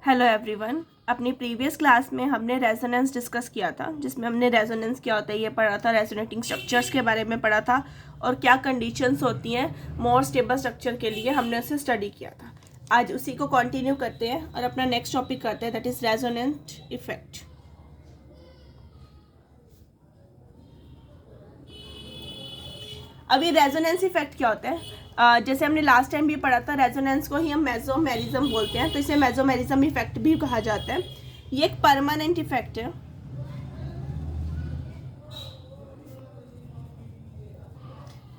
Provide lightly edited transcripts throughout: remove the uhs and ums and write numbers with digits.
Hello everyone. अपनी previous class में हमने रेजोनेंस डिस्कस किया था, जिसमें हमने रेजोनेंस क्या होता है ये पढ़ा था, रेजोनेटिंग स्ट्रक्चर्स के बारे में पढ़ा था और क्या कंडीशंस होती हैं मोर स्टेबल स्ट्रक्चर के लिए, हमने उसे स्टडी किया था। आज उसी को कंटिन्यू करते हैं और अपना नेक्स्ट टॉपिक करते हैं, दैट इज़ रेजोनेंट इफेक्ट। अभी रेजोनेंस इफेक्ट क्या होता है? जैसे हमने लास्ट टाइम भी पढ़ा था, रेजोनेंस को ही हम मेसोमेरिज्म बोलते हैं, तो इसे मेसोमेरिज्म इफेक्ट भी कहा जाता है। ये एक परमानेंट इफेक्ट है।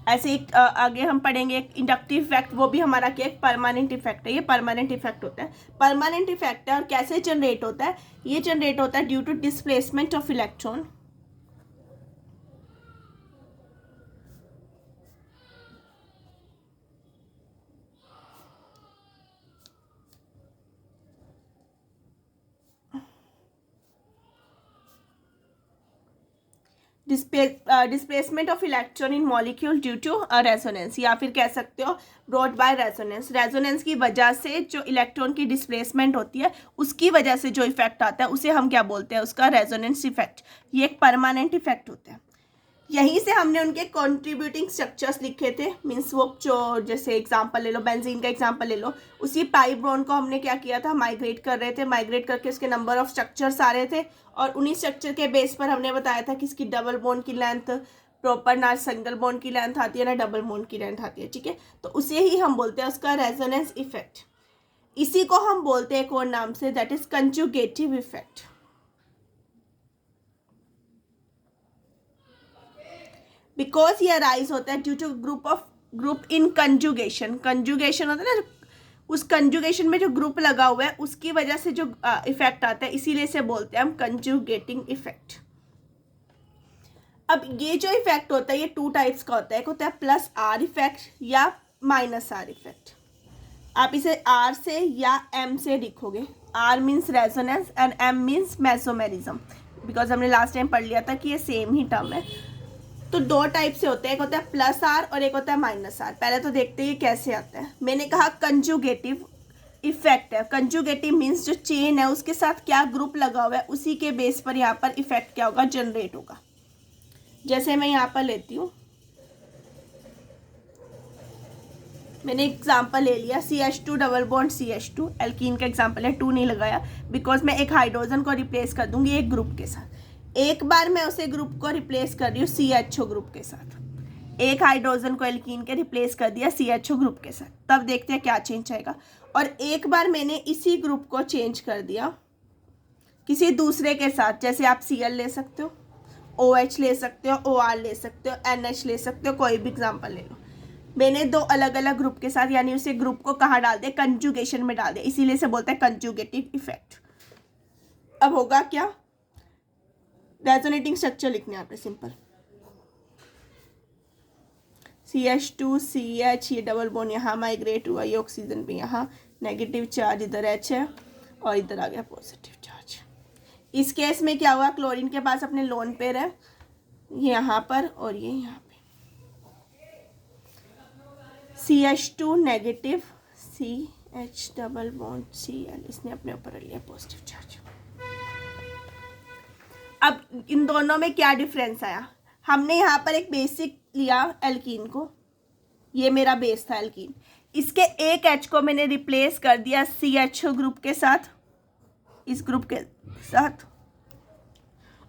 ऐसे एक आगे हम पढ़ेंगे एक इंडक्टिव इफेक्ट, वो भी हमारा क्या एक परमानेंट इफेक्ट है। ये परमानेंट इफेक्ट होता है, परमानेंट इफेक्ट है। और कैसे जनरेट होता है? ये जनरेट होता है due to displacement of electron. Displacement of electron in molecule due to resonance, या फिर कह सकते हो ब्रॉट बाय रेजोनेंस। रेजोनेंस की वजह से जो इलेक्ट्रॉन की डिस्प्लेसमेंट होती है, उसकी वजह से जो इफेक्ट आता है उसे हम क्या बोलते हैं? उसका रेजोनेंस इफेक्ट। ये एक परमानेंट इफेक्ट होता है। यहीं से हमने उनके कंट्रीब्यूटिंग स्ट्रक्चर्स लिखे थे। मीन्स वो जो, जैसे एग्जांपल ले लो, बेंजीन का एग्जांपल ले लो, उसी पाई बॉन्ड को हमने क्या किया था? माइग्रेट कर रहे थे, माइग्रेट करके उसके नंबर ऑफ स्ट्रक्चर्स आ रहे थे और उन्हीं स्ट्रक्चर के बेस पर हमने बताया था कि इसकी डबल बॉन्ड की लेंथ प्रॉपर ना सिंगल बॉन्ड की लेंथ आती है ना डबल बॉन्ड की लेंथ आती है। ठीक है, तो उसे ही हम बोलते हैं उसका रेजोनेंस इफेक्ट। इसी को हम बोलते हैं एक और नाम से, that is conjugative effect. Because ये अराइज होता है due to group in conjugation. Conjugation होता है ना, उस कंजुगेशन में जो ग्रुप लगा हुआ है उसकी वजह से जो इफेक्ट आता है, इसीलिए इसे बोलते हैं हम कंजुगेटिंग इफेक्ट। अब ये जो इफेक्ट होता है ये टू टाइप्स का होता है। एक होता है प्लस आर इफेक्ट या माइनस आर इफेक्ट। आप इसे आर से या एम से लिखोगे। R means resonance and M means mesomerism, because हमने लास्ट टाइम पढ़ लिया था कि ये सेम ही टर्म है। तो दो टाइप से होते हैं, एक होता है प्लस आर और एक होता है माइनस आर। पहले तो देखते हैं कैसे आता है। मैंने कहा कंजुगेटिव इफेक्ट है। कंजुगेटिव मीन्स जो चेन है उसके साथ क्या ग्रुप लगा हुआ है, उसी के बेस पर यहाँ पर इफेक्ट क्या होगा? जनरेट होगा। जैसे मैं यहाँ पर लेती हूँ, मैंने एग्जाम्पल ले लिया CH2 double bond CH2, alkene का एग्जाम्पल है, 2 नहीं लगाया बिकॉज मैं एक हाइड्रोजन को रिप्लेस कर दूंगी एक ग्रुप के साथ। एक बार मैं उसे ग्रुप को रिप्लेस कर रही हूँ CHO ग्रुप के साथ। एक हाइड्रोजन को एल्कीन के रिप्लेस कर दिया CHO ग्रुप के साथ, तब देखते हैं क्या चेंज आएगा। और एक बार मैंने इसी ग्रुप को चेंज कर दिया किसी दूसरे के साथ, जैसे आप Cl ले सकते हो, OH ले सकते हो, OR ले सकते हो, NH ले सकते हो, कोई भी एग्जाम्पल ले लो। मैंने दो अलग अलग ग्रुप के साथ, यानी उसे ग्रुप को कहाँ डाल दिया? कंजुगेशन में डाल दिया, इसीलिए से बोलते हैं कंजुगेटिव इफेक्ट। अब होगा क्या? रेजोनेटिंग स्ट्रक्चर लिखने आपने सिंपल, CH2 CH, ये डबल बॉन्ड यहाँ माइग्रेट हुआ, ये ऑक्सीजन भी यहाँ, नेगेटिव चार्ज इधर H है और इधर आ गया पॉजिटिव चार्ज। इस केस में क्या हुआ? क्लोरीन के पास अपने लोन पेयर है, ये यहाँ पर और ये यहाँ पे। CH2 negative, CH double bond Cl, इसने अपने ऊपर लिया पॉजिटिव चार्ज। अब इन दोनों में क्या डिफरेंस आया? हमने यहाँ पर एक बेसिक लिया एल्कीन को, ये मेरा बेस था एल्कीन। इसके एक H को मैंने रिप्लेस कर दिया CHO ग्रुप के साथ, इस ग्रुप के साथ,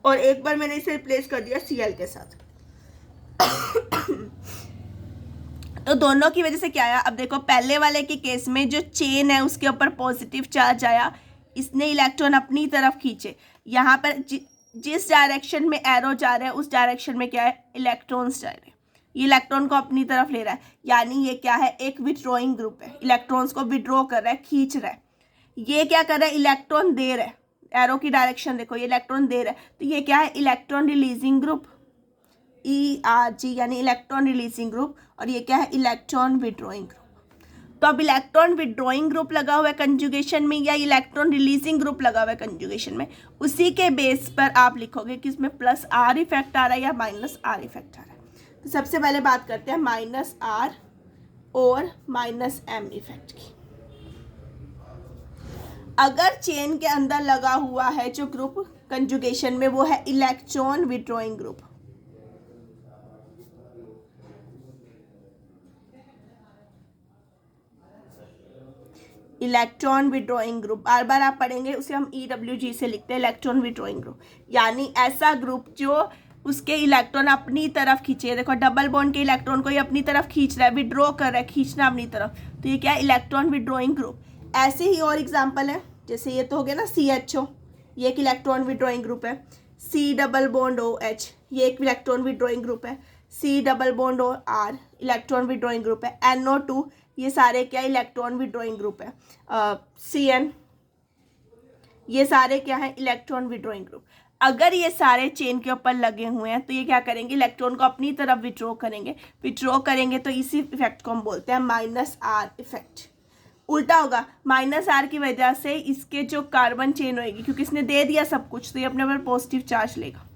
और एक बार मैंने इसे रिप्लेस कर दिया Cl के साथ। तो दोनों की वजह से क्या आया? अब देखो, पहले वाले के केस में जो चेन है उसके ऊपर पॉजिटिव चार्ज आया, इसने इलेक्ट्रॉन अपनी तरफ खींचे। यहाँ पर जिस डायरेक्शन में एरो जा रहा है उस डायरेक्शन में क्या है? इलेक्ट्रॉन्स जा रहे हैं। ये इलेक्ट्रॉन को अपनी तरफ ले रहा है, यानी ये क्या है? एक विथड्रॉइंग ग्रुप है, इलेक्ट्रॉन्स को विड्रॉ कर रहा है, खींच रहा है। ये क्या कर रहा है? इलेक्ट्रॉन दे रहा है। एरो की डायरेक्शन देखो, ये इलेक्ट्रॉन दे रहा है, तो ये क्या है? इलेक्ट्रॉन रिलीजिंग ग्रुप, ERG, यानी इलेक्ट्रॉन रिलीजिंग ग्रुप। और ये क्या है? Electron withdrawing group. तो अब इलेक्ट्रॉन विड्रॉइंग ग्रुप लगा हुआ है कंजुगेशन में या इलेक्ट्रॉन रिलीजिंग ग्रुप लगा हुआ है कंजुगेशन में, उसी के बेस पर आप लिखोगे कि इसमें प्लस आर इफेक्ट आ रहा है या माइनस आर इफेक्ट आ रहा है। तो सबसे पहले बात करते हैं माइनस आर और माइनस एम इफेक्ट की। अगर चेन के अंदर लगा हुआ है जो ग्रुप कंजुगेशन में, वो है electron withdrawing group. Electron withdrawing group बार बार आप पढ़ेंगे, उसे हम EWG से लिखते हैं, इलेक्ट्रॉन विड्रॉइंग ग्रुप। यानी ऐसा ग्रुप जो उसके इलेक्ट्रॉन अपनी तरफ खींचे। देखो डबल बॉन्ड के इलेक्ट्रॉन को ये अपनी तरफ खींच रहा है, विड्रॉ कर रहा है, खींचना अपनी तरफ, तो ये क्या है, इलेक्ट्रॉन विड्रॉइंग ग्रुप। ऐसे ही और एग्जाम्पल है, जैसे ये तो हो गया ना CHO, ये एक इलेक्ट्रॉन विड्रॉइंग ग्रुप है। C डबल बॉन्ड OH, ये एक इलेक्ट्रॉन विड्रॉइंग ग्रुप है। C double bond R electron withdrawing group है। NO2, ये सारे क्या इलेक्ट्रॉन विड्रॉइंग ग्रुप है। CN, ये सारे क्या है, इलेक्ट्रॉन विड्रॉइंग ग्रुप। अगर ये सारे चेन के ऊपर लगे हुए हैं तो ये क्या करेंगे, इलेक्ट्रॉन को अपनी तरफ विड्रॉ करेंगे। विड्रॉ करेंगे तो इसी इफेक्ट को हम बोलते हैं -R इफेक्ट। उल्टा होगा, -R की वजह से इसके जो कार्बन चेन होगी, क्योंकि इसने दे दिया सब कुछ, तो ये अपने ऊपर पॉजिटिव चार्ज लेगा।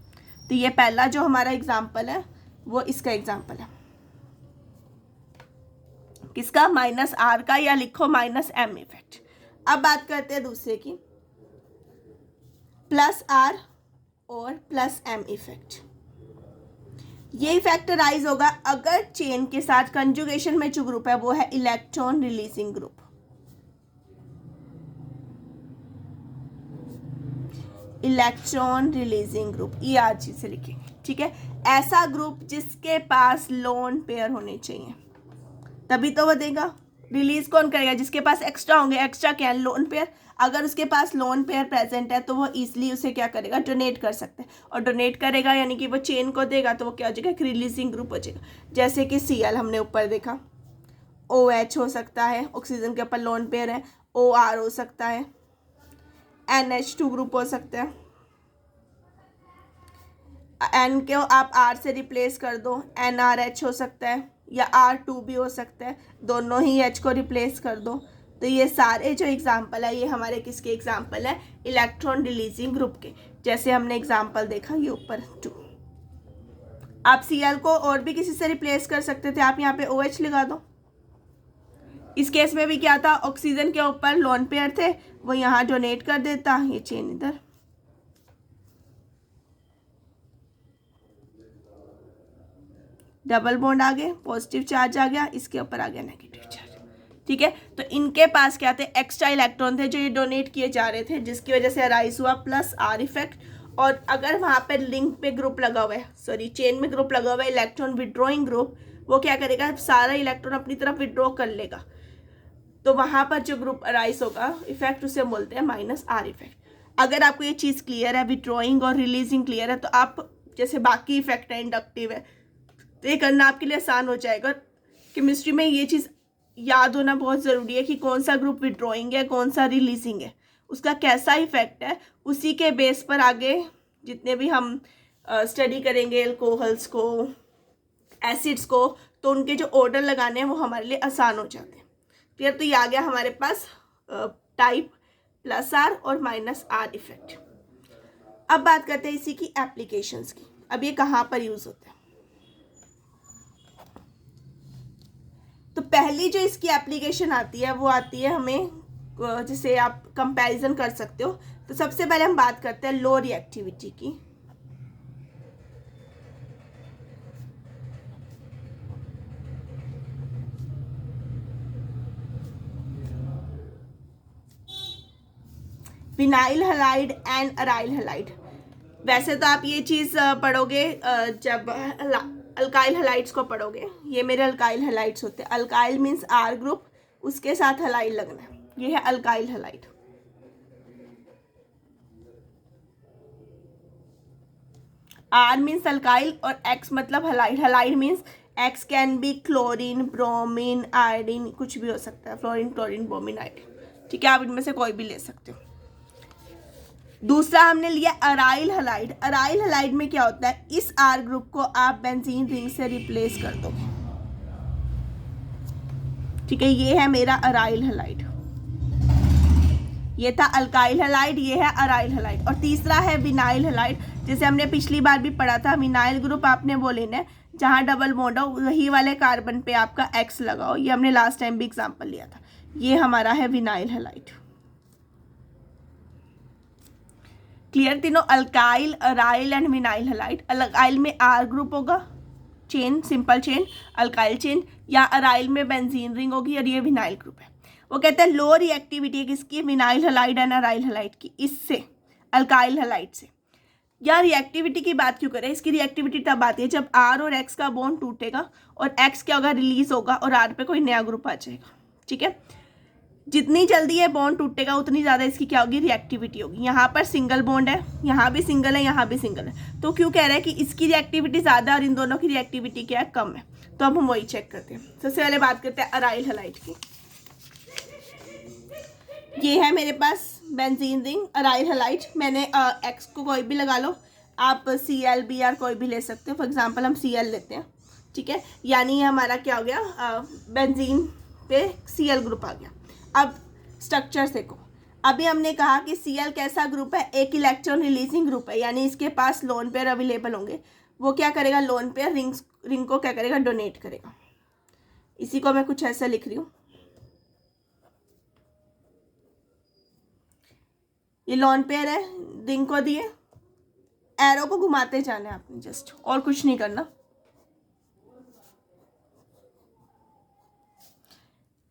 तो ये पहला जो हमारा एग्जाम्पल है वो इसका एग्जाम्पल है, किसका, -R का, या लिखो -M इफेक्ट। अब बात करते हैं दूसरे की, +R और +M इफेक्ट। ये इफेक्ट राइज होगा अगर चेन के साथ कंजुगेशन में जो ग्रुप है वो है electron releasing group. Electron releasing group, ERG से लिखेंगे, ठीक है। ऐसा ग्रुप जिसके पास लोन पेयर होने चाहिए, तभी तो वो देगा। रिलीज कौन करेगा, जिसके पास एक्स्ट्रा होंगे। एक्स्ट्रा क्या है, लोन पेयर। अगर उसके पास लोन पेयर प्रेजेंट है तो वो इजीली उसे क्या करेगा, डोनेट कर सकते हैं। और डोनेट करेगा यानी कि वो चेन को देगा, तो वो क्या हो जाएगा, एक रिलीजिंग ग्रुप हो जाएगा। जैसे कि Cl हमने ऊपर देखा, OH हो सकता है, ऑक्सीजन के ऊपर लोन पेयर है। OR हो सकता है, NH2 ग्रुप हो सकता है। N को आप R से रिप्लेस कर दो, NRH हो सकता है, या R2 भी हो सकता है, दोनों ही H को रिप्लेस कर दो। तो ये सारे जो एग्जाम्पल है, ये हमारे किसके एग्जाम्पल है, इलेक्ट्रॉन रिलीजिंग ग्रुप के। जैसे हमने एग्जाम्पल देखा ये ऊपर 2। आप Cl को और भी किसी से रिप्लेस कर सकते थे, आप यहाँ पे OH लगा दो। इस केस में भी क्या था, ऑक्सीजन के ऊपर लोन पेयर थे, वो यहाँ डोनेट कर देता, ये चेन इधर। डबल बॉन्ड आ गए, पॉजिटिव चार्ज आ गया, इसके ऊपर आ गया नेगेटिव चार्ज, ठीक है। तो इनके पास क्या थे, एक्स्ट्रा इलेक्ट्रॉन थे जो ये डोनेट किए जा रहे थे, जिसकी वजह से अराइज हुआ +R इफेक्ट। और अगर वहाँ पे लिंक पे ग्रुप लगा हुआ है, सॉरी चेन में ग्रुप लगा हुआ है इलेक्ट्रॉन विड्रॉइंग ग्रुप, वो क्या करेगा, सारा इलेक्ट्रॉन अपनी तरफ विड्रॉ कर लेगा। तो वहाँ पर जो ग्रुप अराइज होगा इफेक्ट, उसे बोलते हैं -R इफेक्ट। अगर आपको ये चीज़ क्लियर है, विड्रॉइंग और रिलीजिंग क्लियर है, तो आप जैसे बाकी इफेक्ट है इंडक्टिव है, तो ये करना आपके लिए आसान हो जाएगा। केमिस्ट्री में ये चीज़ याद होना बहुत ज़रूरी है कि कौन सा ग्रुप विड्रॉइंग है, कौन सा रिलीजिंग है, उसका कैसा इफेक्ट है। उसी के बेस पर आगे जितने भी हम स्टडी करेंगे अल्कोहल्स को, एसिड्स को, तो उनके जो ऑर्डर लगाने हैं वो हमारे लिए आसान हो जाते हैं। क्लियर, तो ये आ गया हमारे पास टाइप +R और -R इफेक्ट। अब बात करते हैं इसी की एप्लीकेशंस की। अब ये कहाँ पर यूज़ होता है, तो पहली जो इसकी एप्लीकेशन आती है वो आती है हमें, जिसे आप कंपैरिजन कर सकते हो। तो सबसे पहले हम बात करते हैं लो रिएक्टिविटी की। Vinyl halide and aryl halide. वैसे तो आप ये चीज़ पढ़ोगे जब अल्काइल हैलाइड्स को पढ़ोगे। ये मेरे अल्काइल हैलाइड्स होते हैं। अल्काइल मीन्स R ग्रुप, उसके साथ हैलाइड लगना है, ये है alkyl halide. R means alkyl और X मतलब halide. Halide means X can be chlorine, bromine, iodine, कुछ भी हो सकता है, फ्लोरीन, क्लोरीन, ब्रोमीन, आयोडीन, ठीक है। आप इनमें से कोई भी ले सकते हो। दूसरा हमने लिया अराइल हैलाइड। अराइल हैलाइड में क्या होता है, इस R ग्रुप को आप बेंजीन रिंग से रिप्लेस कर दोगे, ठीक है। ये है मेरा अराइल हैलाइड, ये था अल्काइल हैलाइड, ये है अराइल हैलाइड। और तीसरा है विनाइल हैलाइड, जैसे हमने पिछली बार भी पढ़ा था। विनाइल ग्रुप आपने वो लेना है जहाँ डबल बॉन्ड हो, वही वाले कार्बन पे आपका X लगाओ। ये हमने लास्ट टाइम भी एग्जाम्पल लिया था। ये हमारा है विनाइल हैलाइड। क्लियर तीनों? Alkyl, aryl and vinyl halide. Alkyl में आर ग्रुप होगा, chain, simple chain, alkyl chain, या अराइल में बेंजीन रिंग होगी और ये विनाइल ग्रुप है। वो कहते हैं लो रिएक्टिविटी है किसकी? Vinyl halide and aryl halide की, इससे, अल्काइल हैलाइड से। या रिएक्टिविटी की बात क्यों करें? इसकी रिएक्टिविटी तब आती है जब आर और एक्स का बॉन्ड टूटेगा और एक्स क्या होगा? रिलीज होगा और आर पे कोई नया ग्रुप आ जाएगा। ठीक है, जितनी जल्दी ये बॉन्ड टूटेगा उतनी ज़्यादा इसकी क्या होगी? रिएक्टिविटी होगी। यहाँ पर सिंगल बॉन्ड है, यहाँ भी सिंगल है, यहाँ भी सिंगल है, तो क्यों कह रहा है कि इसकी रिएक्टिविटी ज़्यादा और इन दोनों की रिएक्टिविटी क्या है? कम है। तो अब हम वही चेक करते हैं। सबसे पहले बात करते हैं अराइल हैलाइड की। ये है मेरे पास बेंजीन रिंग, अराइल हैलाइड। मैंने एक्स को कोई भी लगा लो, आप Cl, Br कोई भी ले सकते हो। फॉर एग्जांपल हम Cl लेते हैं, ठीक है, यानी हमारा क्या हो गया? बेंजीन पे Cl ग्रुप आ गया। अब स्ट्रक्चर देखो, अभी हमने कहा कि Cl कैसा ग्रुप है? एक इलेक्ट्रॉन रिलीजिंग ग्रुप है, यानी इसके पास लोन पेयर अवेलेबल होंगे। वो क्या करेगा? लोन पेयर रिंग को क्या करेगा? डोनेट करेगा। इसी को मैं कुछ ऐसा लिख रही हूँ, ये लोन पेयर है, रिंग को दिए, एरो को घुमाते जाना है आपने, जस्ट, और कुछ नहीं करना।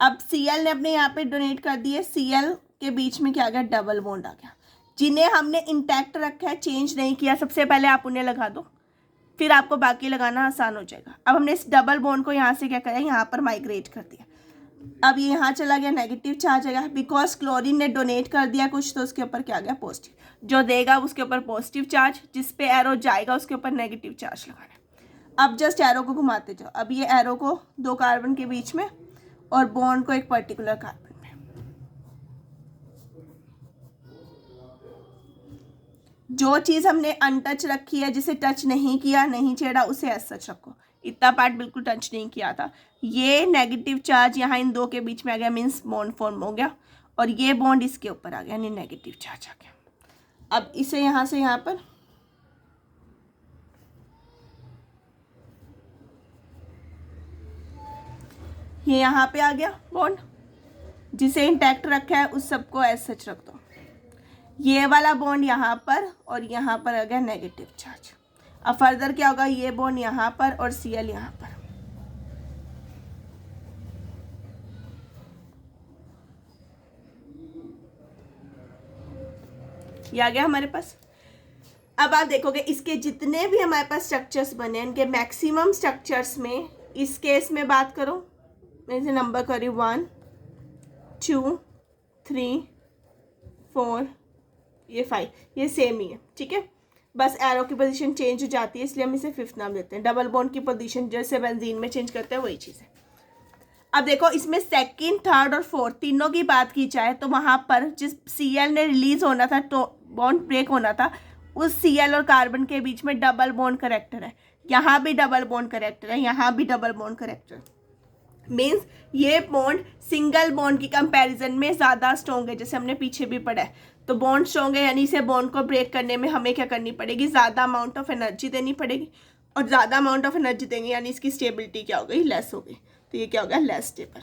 अब Cl ने अपने यहाँ पे डोनेट कर दिए, Cl के बीच में क्या आ गया? डबल बॉन्ड आ गया। जिन्हें हमने इंटैक्ट रखा है, चेंज नहीं किया, सबसे पहले आप उन्हें लगा दो, फिर आपको बाकी लगाना आसान हो जाएगा। अब हमने इस डबल बॉन्ड को यहाँ से क्या करा? यहाँ पर माइग्रेट कर दिया। अब ये यहाँ चला गया, नेगेटिव चार्ज आएगा, बिकॉज क्लोरीन ने डोनेट कर दिया कुछ, तो उसके ऊपर क्या आ गया? पॉजिटिव। जो देगा उसके ऊपर पॉजिटिव चार्ज, जिस पे एरो जाएगा उसके ऊपर नेगेटिव चार्ज लगाना है। अब जस्ट एरो को घुमाते जाओ। अब ये एरो को दो कार्बन के बीच में और बॉन्ड को एक पर्टिकुलर कार्बन में। जो चीज़ हमने अनटच रखी है, जिसे टच नहीं किया, नहीं छेड़ा, उसे एज सच रखो। इतना पार्ट बिल्कुल टच नहीं किया था, ये नेगेटिव चार्ज यहाँ इन दो के बीच में आ गया, मीन्स बॉन्ड फॉर्म हो गया, और ये बॉन्ड इसके ऊपर आ गया, यानी नेगेटिव चार्ज आ गया। अब इसे यहाँ से यहाँ पर ये यहाँ पे आ गया बॉन्ड, जिसे इंटैक्ट रखा है उस सबको एज सच रख दो। ये वाला बॉन्ड यहाँ पर और यहाँ पर आ गया नेगेटिव चार्ज। अब फर्दर क्या होगा? ये बॉन्ड यहाँ पर और Cl यहाँ पर। ये आ गया हमारे पास। अब आप देखोगे इसके जितने भी हमारे पास स्ट्रक्चर्स बने, इनके मैक्सिमम स्ट्रक्चर्स में, इस केस में बात करो, मैं इसे नंबर करी 1 2 3 4, ये 5, ये सेम ही है। ठीक है, बस एरो की पोजीशन चेंज हो जाती है, इसलिए हम इसे 5th नाम देते हैं। डबल बॉन्ड की पोजीशन जैसे बेंजीन में चेंज करते हैं, वही चीज़ है। अब देखो इसमें सेकंड, थर्ड और फोर्थ तीनों की बात की जाए तो वहाँ पर जिस Cl ने रिलीज होना था, तो बॉन्ड ब्रेक होना था, उस Cl और कार्बन के बीच में डबल बॉन्ड करेक्टर है। यहाँ भी डबल बॉन्ड करेक्टर है, यहाँ भी डबल बॉन्ड करेक्टर, मीन्स ये बॉन्ड सिंगल बॉन्ड की कंपैरिजन में ज़्यादा स्ट्रॉन्ग है, जैसे हमने पीछे भी पढ़ा है। तो बॉन्ड स्ट्रॉन्ग है, यानी इसे बॉन्ड को ब्रेक करने में हमें क्या करनी पड़ेगी? ज़्यादा अमाउंट ऑफ एनर्जी देनी पड़ेगी, और ज़्यादा अमाउंट ऑफ एनर्जी देंगे यानी इसकी स्टेबिलिटी क्या हो गई? लेस हो गई। तो ये क्या हो गया? Less stable.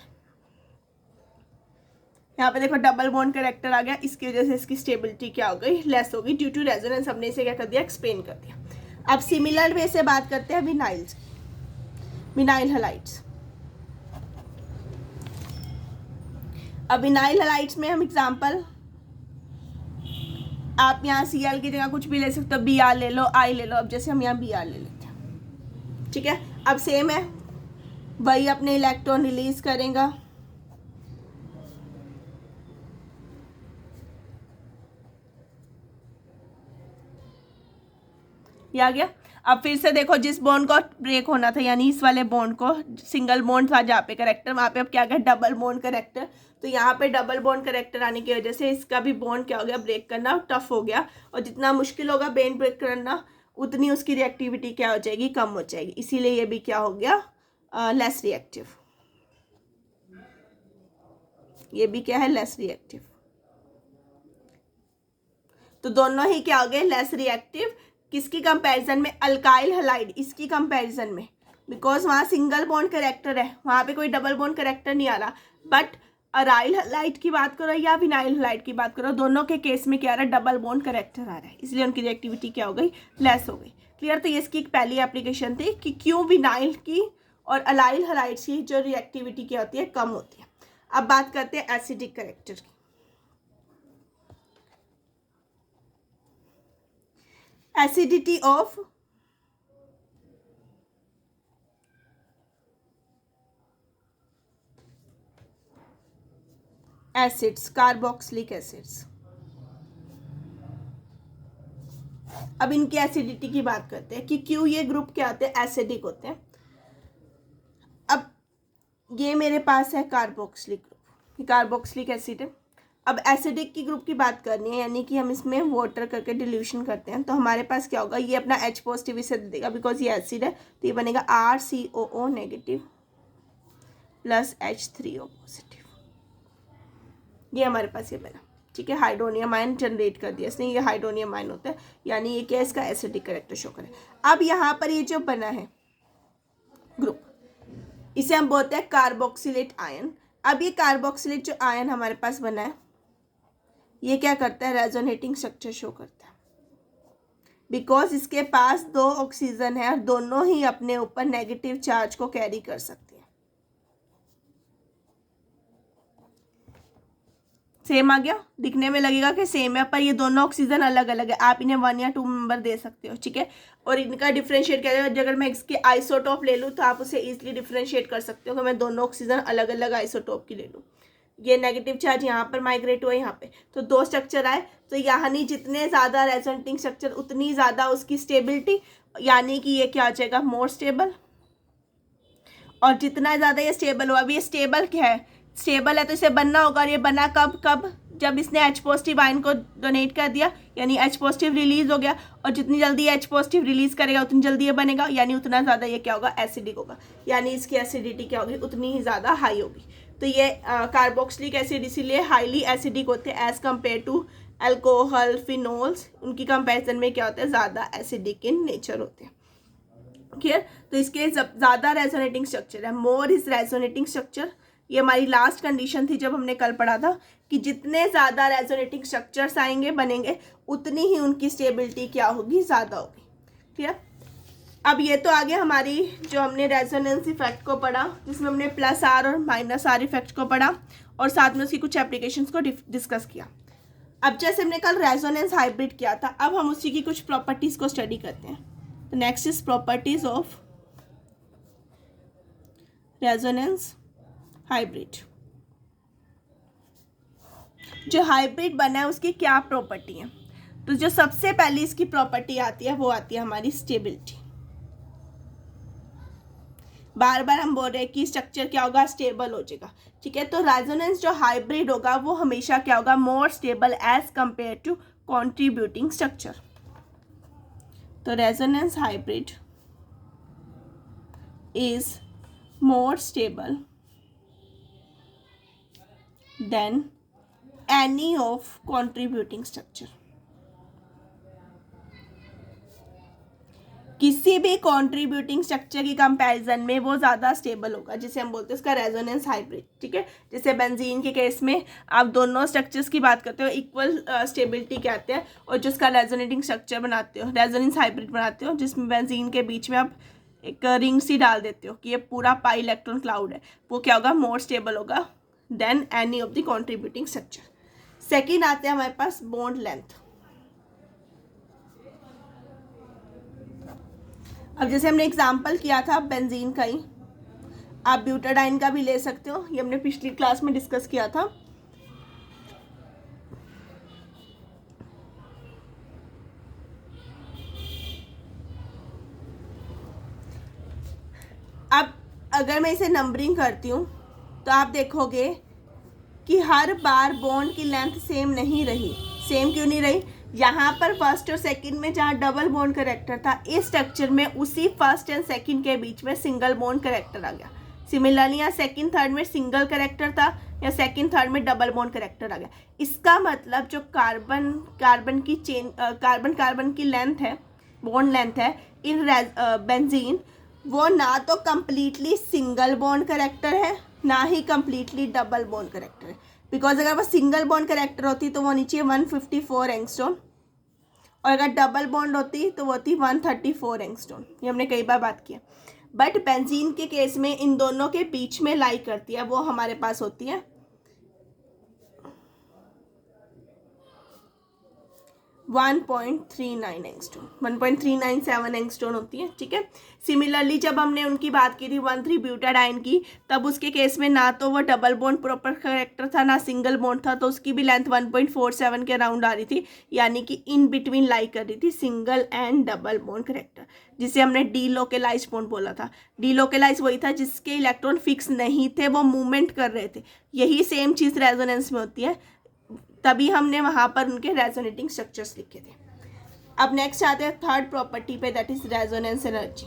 यहाँ पे देखो डबल बॉन्ड करेक्टर आ गया, इसकी वजह से इसकी स्टेबिलिटी क्या हो गई? लेस हो गई, ड्यू टू रेजोनेंस। हमने इसे क्या कर दिया? एक्सप्लेन कर दिया। अब सिमिलर वे से बात करते हैं विनाइल्स, विनाइल हैलाइड्स। अब विनाइल हैलाइड्स में हम एग्जांपल, आप यहाँ Cl की जगह कुछ भी ले सकते हो, Br ले लो, I ले लो। अब जैसे हम यहाँ Br ले लेते हैं, ठीक है। अब सेम है, वही अपने इलेक्ट्रॉन रिलीज करेगा, ये आ गया। अब फिर से देखो, जिस बॉन्ड को ब्रेक होना था, यानी इस वाले बॉन्ड को, सिंगल बॉन्ड था जहाँ पे करेक्टर, वहाँ पे अब क्या गया? Double bond character. तो यहाँ पे डबल बॉन्ड करेक्टर आने की वजह से इसका भी बॉन्ड क्या हो गया? ब्रेक करना टफ हो गया, और जितना मुश्किल होगा बॉन्ड ब्रेक करना, उतनी उसकी रिएक्टिविटी क्या हो जाएगी? कम हो जाएगी। इसीलिए ये भी क्या हो गया? Less reactive. ये भी क्या है? Less reactive. तो दोनों ही क्या हो गए? Less reactive. किसकी कंपैरिजन में? अल्काइल हैलाइड, इसकी कंपैरिजन में, बिकॉज वहाँ सिंगल बॉन्ड करेक्टर है, वहाँ पे कोई डबल बॉन्ड करेक्टर नहीं आ रहा। बट अराइल हैलाइड की बात करो या विनाइल हैलाइड की बात करो, दोनों के केस में क्या आ रहा है, डबल बॉन्ड करेक्टर आ रहा है, इसलिए उनकी रिएक्टिविटी क्या हो गई, लेस हो गई। क्लियर। तो ये इसकी एक पहली एप्लीकेशन थी कि क्यों विनाइल की और अलाइल हैलाइड्स की जो रिएक्टिविटी क्या होती है, कम होती है। अब बात करते हैं एसिडिक करेक्टर की। Acidity of acids, carboxylic acids. अब इनकी एसिडिटी की बात करते हैं कि क्यों ये ग्रुप क्या होते हैं, एसिडिक होते हैं। अब ये मेरे पास है कार्बोक्सिलिक ग्रुप, ये कार्बोक्सिलिक एसिड है। अब एसिडिक की ग्रुप की बात करनी है, यानी कि हम इसमें वाटर करके डिल्यूशन करते हैं, तो हमारे पास क्या होगा, ये अपना H पॉजिटिव इसे दे देगा, बिकॉज ये एसिड है, तो ये बनेगा RCOO negative plus H3O positive. ये हमारे पास ये बना, ठीक है, हाइड्रोनियम आयन जनरेट कर दिया इसने, ये हाइड्रोनियम आयन होता है, यानी ये क्या, इसका एसिडिक करेक्टर शो करे। अब यहाँ पर ये जो बना है ग्रुप, इसे हम बोलते हैं कार्बोक्सिलेट आयन। अब ये कार्बोक्सिलेट जो आयन हमारे पास बना है, ये क्या करता है, रेजोनेटिंग स्ट्रक्चर शो करता है, बिकॉज इसके पास 2 ऑक्सीजन है और दोनों ही अपने ऊपर नेगेटिव चार्ज को कैरी कर सकते हैं। सेम आ गया, दिखने में लगेगा कि सेम है, पर ये दोनों ऑक्सीजन अलग अलग है, आप इन्हें 1 या 2 मेंबर दे सकते हो, ठीक है। और इनका डिफरेंशिएट क्या है, अगर मैं इसके आइसोटोप ले लूँ तो आप उसे इजीली डिफरेंशिएट कर सकते हो कि मैं दोनों ऑक्सीजन अलग अलग आइसोटोप की ले लूँ। ये नेगेटिव चार्ज यहाँ पर माइग्रेट हुआ यहाँ पे, तो 2 स्ट्रक्चर आए, तो यानी जितने ज़्यादा रेजोनेटिंग स्ट्रक्चर उतनी ज़्यादा उसकी स्टेबिलिटी, यानी कि ये क्या हो जाएगा, मोर स्टेबल। और जितना ज़्यादा ये स्टेबल हुआ, अभी ये स्टेबल क्या है, स्टेबल है तो इसे बनना होगा, और ये बना कब जब इसने H पॉजिटिव आयन को डोनेट कर दिया, यानी H पॉजिटिव रिलीज हो गया, और जितनी जल्दी H पॉजिटिव रिलीज करेगा उतनी जल्दी ये बनेगा, यानी उतना ज़्यादा ये क्या होगा, एसिडिक होगा, यानी इसकी एसिडिटी क्या होगी, उतनी ही ज़्यादा हाई होगी। तो ये कार्बोक्सिलिक एसिड इसीलिए हाईली एसिडिक होते हैं as compare to alcohol, phenols, उनकी कंपेरिजन में क्या होता है, ज़्यादा एसिडिक इन नेचर होते हैं। क्लियर। तो इसके ज़्यादा रेजोनेटिंग स्ट्रक्चर है, मोर इज रेजोनेटिंग स्ट्रक्चर। ये हमारी लास्ट कंडीशन थी जब हमने कल पढ़ा था कि जितने ज़्यादा रेजोनेटिंग स्ट्रक्चर्स आएंगे बनेंगे, उतनी ही उनकी स्टेबिलिटी क्या होगी, ज़्यादा होगी। ठीक। अब ये तो आगे हमारी जो हमने रेजोनेंस इफेक्ट को पढ़ा, जिसमें हमने +R और -R इफेक्ट को पढ़ा, और साथ में उसकी कुछ एप्लीकेशंस को डिस्कस किया। अब जैसे हमने कल रेजोनेंस हाइब्रिड किया था, अब हम उसी की कुछ प्रॉपर्टीज़ को स्टडी करते हैं। तो next is properties of resonance hybrid. जो हाइब्रिड बना है उसकी क्या प्रॉपर्टी है, तो जो सबसे पहली इसकी प्रॉपर्टी आती है वो आती है हमारी स्टेबिलिटी। बार बार हम बोल रहे हैं कि स्ट्रक्चर क्या होगा, स्टेबल हो जाएगा। ठीक है, तो रेजोनेंस जो हाइब्रिड होगा वो हमेशा क्या होगा, more stable as compare to contributing structure. तो resonance hybrid is more stable than any of contributing structure. किसी भी कॉन्ट्रीब्यूटिंग स्ट्रक्चर की कंपैरिजन में वो ज़्यादा स्टेबल होगा, जिसे हम बोलते हैं उसका रेजोनेंस हाइब्रिड। ठीक है, जैसे बेंजीन के केस में आप दोनों स्ट्रक्चर्स की बात करते हो, इक्वल स्टेबिलिटी कहते हैं, और जो उसका रेजोनेटिंग स्ट्रक्चर बनाते हो, रेजोनेंस हाइब्रिड बनाते हो, जिसमें बेंजीन के बीच में आप एक रिंग सी डाल देते हो कि ये पूरा पाई इलेक्ट्रॉन क्लाउड है, वो क्या होगा, मोर स्टेबल होगा than any of the contributing structure. Second आते हैं हमारे पास बॉन्ड लेंथ। अब जैसे हमने एग्जाम्पल किया था बेंजीन का ही, आप ब्यूटाडाइन का भी ले सकते हो, ये हमने पिछली क्लास में डिस्कस किया था। अब अगर मैं इसे नंबरिंग करती हूँ तो आप देखोगे कि हर बार बॉन्ड की लेंथ सेम नहीं रही। सेम क्यों नहीं रही, यहाँ पर फर्स्ट और सेकंड में जहाँ डबल बॉन्ड करेक्टर था, इस स्ट्रक्चर में उसी फर्स्ट एंड सेकंड के बीच में सिंगल बॉन्ड करेक्टर आ गया। सिमिलरली यहाँ सेकंड थर्ड में सिंगल करेक्टर था, या सेकंड थर्ड में डबल बॉन्ड करेक्टर आ गया। इसका मतलब जो कार्बन की लेंथ है, बॉन्ड लेंथ है इन बेंजीन, वो ना तो कम्प्लीटली सिंगल बॉन्ड करेक्टर है ना ही कम्प्लीटली डबल बॉन्ड करेक्टर है, बिकॉज अगर वो सिंगल बॉन्ड करेक्टर होती तो वो नीचे 154 एंगस्ट्रॉम, और अगर डबल बॉन्ड होती तो वो होती 134 एंगस्ट्रॉम। ये हमने कई बार बात किया। बट बेंजीन के केस में इन दोनों के बीच में लाई करती है, वो हमारे पास होती है 1.39 एंगस्ट्रॉम, 1.397 एंगस्ट्रॉम होती है, ठीक है। सिमिलरली जब हमने उनकी बात की थी 1,3 ब्यूटाडाइन की, तब उसके केस में ना तो वो डबल बॉन्ड प्रॉपर करेक्टर था ना सिंगल बॉन्ड था, तो उसकी भी लेंथ 1.47 के अराउंड आ रही थी, यानी कि इन बिटवीन लाई कर रही थी single and double bond character, जिसे हमने डीलोकेलाइज बॉन्ड बोला था। डीलोकेलाइज वही था जिसके इलेक्ट्रॉन फिक्स नहीं थे, वो मूवमेंट कर रहे थे। यही सेम चीज़ रेजोनेंस में होती है, तभी हमने वहाँ पर उनके रेजोनेटिंग स्ट्रक्चर्स लिखे थे। अब नेक्स्ट आते हैं थर्ड प्रॉपर्टी पे, दैट इज रेजोनेंस एनर्जी।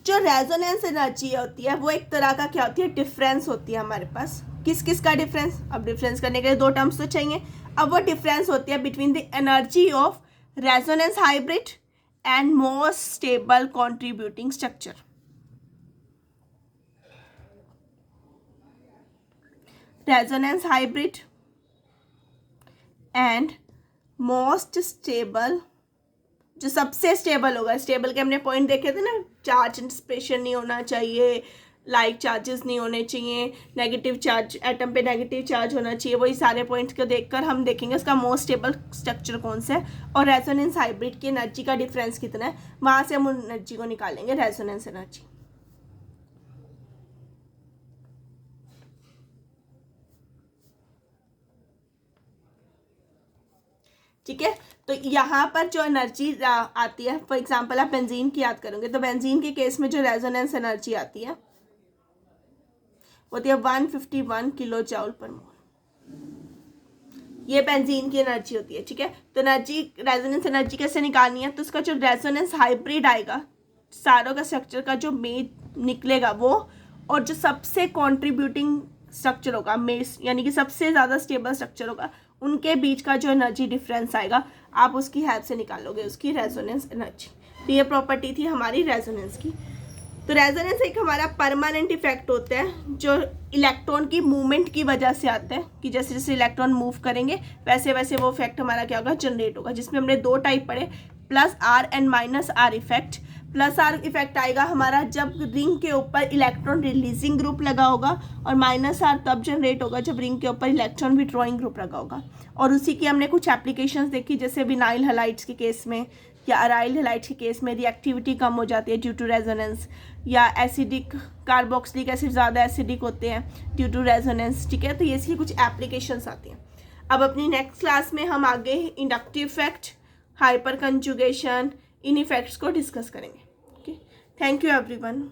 जो रेजोनेंस एनर्जी होती है वो एक तरह का क्या होती है, डिफरेंस होती है हमारे पास। किस किस का डिफरेंस? अब डिफरेंस करने के लिए दो टर्म्स तो चाहिए। अब वो डिफरेंस होती है between the energy of resonance hybrid and most stable contributing structure. Resonance hybrid and most stable, जो सबसे स्टेबल होगा। स्टेबल के हमने पॉइंट देखे थे ना, चार्ज प्रेशर नहीं होना चाहिए, लाइक चार्जेस नहीं होने चाहिए, नेगेटिव चार्ज, एटम पे नेगेटिव चार्ज होना चाहिए। वही सारे पॉइंट्स को देखकर हम देखेंगे उसका मोस्ट स्टेबल स्ट्रक्चर कौन सा है और रेजोनेंस हाइब्रिड की एनर्जी का डिफरेंस कितना है, वहाँ से हम उन एनर्जी को निकालेंगे, रेजोनेंस एनर्जी। ठीक है, तो यहाँ पर जो एनर्जी आती है, फॉर एग्जांपल आप बेंजीन की याद करोगे तो बेंजीन के केस में जो रेजोनेंस एनर्जी आती है होती है 151 किलो जूल पर मोल। ये बेंजीन की एनर्जी होती है, ठीक है। तो एनर्जी, रेजोनेंस एनर्जी कैसे निकालनी है, तो उसका जो रेजोनेंस हाइब्रिड आएगा, सारों का स्ट्रक्चर का जो मेन निकलेगा वो, और जो सबसे कॉन्ट्रीब्यूटिंग स्ट्रक्चर होगा मेस, यानी कि सबसे ज़्यादा स्टेबल स्ट्रक्चर होगा, उनके बीच का जो एनर्जी डिफरेंस आएगा आप उसकी हेल्प से निकालोगे उसकी रेजोनेंस एनर्जी। तो ये प्रॉपर्टी थी हमारी रेजोनेंस की। तो रेजोनेंस एक हमारा परमानेंट इफेक्ट होता है जो इलेक्ट्रॉन की मूवमेंट की वजह से आता है, कि जैसे जैसे इलेक्ट्रॉन मूव करेंगे वैसे वैसे वो इफेक्ट हमारा क्या होगा, जनरेट होगा, जिसमें हमने दो टाइप पढ़े, plus R and minus R effect. Plus R effect आएगा हमारा जब रिंग के ऊपर इलेक्ट्रॉन रिलीजिंग ग्रुप लगा होगा, और माइनस आर तब जनरेट होगा जब रिंग के ऊपर इलेक्ट्रॉन विड्रॉइंग ग्रुप लगा होगा। और उसी की हमने कुछ एप्लीकेशंस देखी, जैसे विनाइल हैलाइड्स के केस में या अराइल हैलाइड्स के केस में रिएक्टिविटी कम हो जाती है ड्यू टू रेजोनेंस, या एसिडिक कार्बोक्सिलिक एसिड ज़्यादा एसिडिक होते हैं ड्यू टू रेजोनेंस, ठीक है। तो ये इसकी कुछ एप्लीकेशंस आती हैं। अब अपनी नेक्स्ट क्लास में हम आगे इंडक्टिव इफेक्ट, हाइपर कंजुगेशन, इन इफेक्ट्स को डिस्कस करेंगे। Okay, thank you everyone.